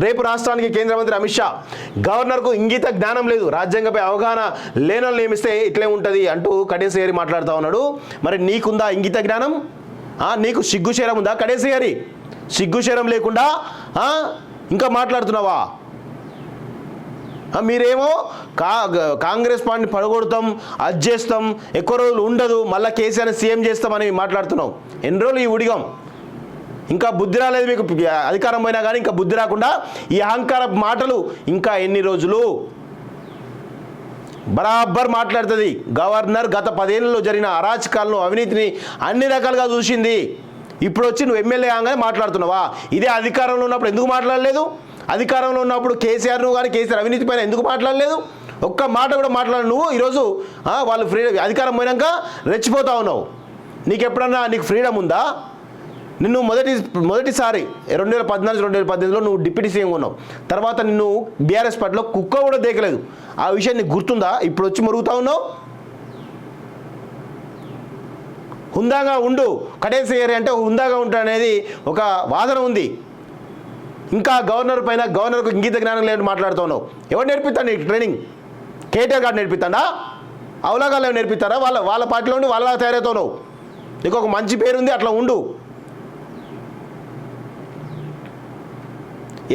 రేపు రాష్ట్రానికి కేంద్ర మంత్రి అమిత్ షా గవర్నర్కు ఇంగిత జ్ఞానం లేదు, రాజ్యాంగంపై అవగాహన లేనని నియమిస్తే ఇట్లే ఉంటుంది అంటూ కడేసిగారి మాట్లాడుతూ ఉన్నాడు. మరి నీకుందా ఇంగిత జ్ఞానం? నీకు సిగ్గుశరం ఉందా కడేసిగారి? సిగ్గుశరం లేకుండా ఇంకా మాట్లాడుతున్నావా? మీరేమో కాంగ్రెస్ పార్టీని పడగొడతాం, అది చేస్తాం, ఎక్కువ రోజులు ఉండదు, మళ్ళీ కేసీఆర్ సీఎం చేస్తామని మాట్లాడుతున్నాం. ఎన్ని రోజులు ఈ ఉడిగం? ఇంకా బుద్ధి రాలేదు మీకు, అధికారం పోయినా కానీ ఇంకా బుద్ధి రాకుండా ఈ అహంకార మాటలు ఇంకా ఎన్ని రోజులు? బరాబర్ మాట్లాడుతుంది. గవర్నర్ గత 10 ఏళ్ళలో జరిగిన అరాచకాలను, అవినీతిని అన్ని రకాలుగా చూసింది. ఇప్పుడు వచ్చి నువ్వు ఎమ్మెల్యే కాగానే మాట్లాడుతున్నావా? ఇదే అధికారంలో ఉన్నప్పుడు ఎందుకు మాట్లాడలేదు? అధికారంలో ఉన్నప్పుడు కేసీఆర్ నువ్వు కానీ కేసీఆర్ అవినీతి పైన ఎందుకు మాట్లాడలేదు? ఒక్క మాట కూడా మాట్లాడు. నువ్వు ఈరోజు వాళ్ళు అధికారం పోయినాక రెచ్చిపోతా ఉన్నావు. నీకు ఎప్పుడన్నా నీకు ఫ్రీడమ్ ఉందా? నిన్ను మొదటిసారి 2014-2018లో నువ్వు డిప్యూటీ సీఎం ఉన్నావు. తర్వాత నిన్ను బీఆర్ఎస్ పార్టీలో కుక్క కూడా దేకలేదు. ఆ విషయం నీకు గుర్తుందా? ఇప్పుడు వచ్చి మరుగుతా ఉన్నావు. హుందాగా ఉండు కడేసిగారి అంటే హుందాగా ఉంటా అనేది ఒక వాదన ఉంది. ఇంకా గవర్నర్ పైన గవర్నర్కు ఇంగిత జ్ఞానం లేని మాట్లాడుతూ ఉన్నావు. ఎవరు నేర్పిస్తాడు నీకు ట్రైనింగ్? కేటీఆర్ గారు నేర్పిస్తాడా? అవలాగాలు ఏమి నేర్పిస్తారా? వాళ్ళ పార్టీలో ఉండి వాళ్ళ తయారవుతావు. నీకు ఒక మంచి పేరు ఉంది, అట్లా ఉండు.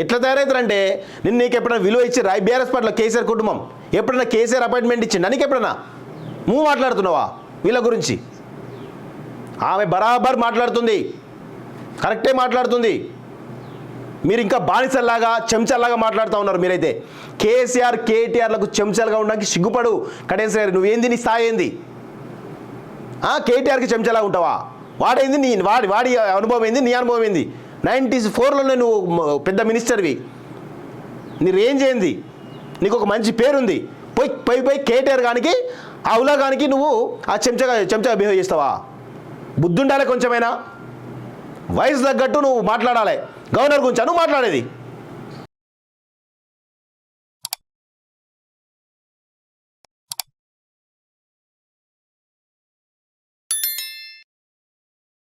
ఎట్లా తయారవుతారంటే నీకు ఎప్పుడైనా విలువ ఇచ్చి బీఆర్ఎస్ పార్టీలో కేసీఆర్ కుటుంబం ఎప్పుడైనా కేసీఆర్ అపాయింట్మెంట్ ఇచ్చిండు? నీకు ఎప్పుడైనా నువ్వు మాట్లాడుతున్నావా వీళ్ళ గురించి? ఆమె బరాబర్ మాట్లాడుతుంది, కరెక్టే మాట్లాడుతుంది. మీరు ఇంకా బానిసల్లాగా చెంచాలాగా మాట్లాడుతూ ఉన్నారు. మీరైతే కేసీఆర్ కేటీఆర్లకు చెంచాలుగా ఉండడానికి సిగ్గుపడు కడేసిగారు. నువ్వేంది? నీ స్థాయి ఏంది? కేటీఆర్కి చెంచాలా ఉంటావా? వాడేంది? వాడి అనుభవం ఏంది? నీ అనుభవం ఏంది? 94లోనే నువ్వు పెద్ద మినిస్టర్వి. నీ రేంజ్ ఏంది? నీకు ఒక మంచి పేరుంది. పోయి కేటీఆర్ గానికి అవులా గానికి నువ్వు ఆ చెంచగా బిహేవ్ చేస్తావా? బుద్ధి ఉండాలి కొంచెమైనా. వయసు తగ్గట్టు నువ్వు మాట్లాడాలి. గవర్నర్ గురించి నువ్వు మాట్లాడేది